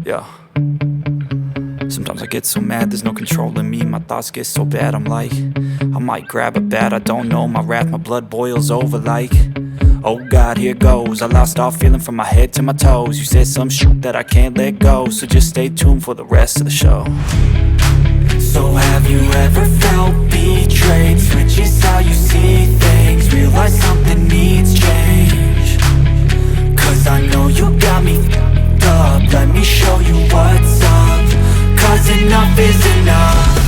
Yeah. Sometimes I get so mad, there's no controlling me. My thoughts get so bad, I'm like, I might grab a bat, I don't know. My wrath, my blood boils over like, oh God, here goes. I lost all feeling from my head to my toes. You said some shit that I can't let go, so just stay tuned for the rest of the show. So have you ever felt betrayed? Switches how you see things, realize something needs change. Cause I know you got me f***ed up, let me show you what's up. Cause enough is enough.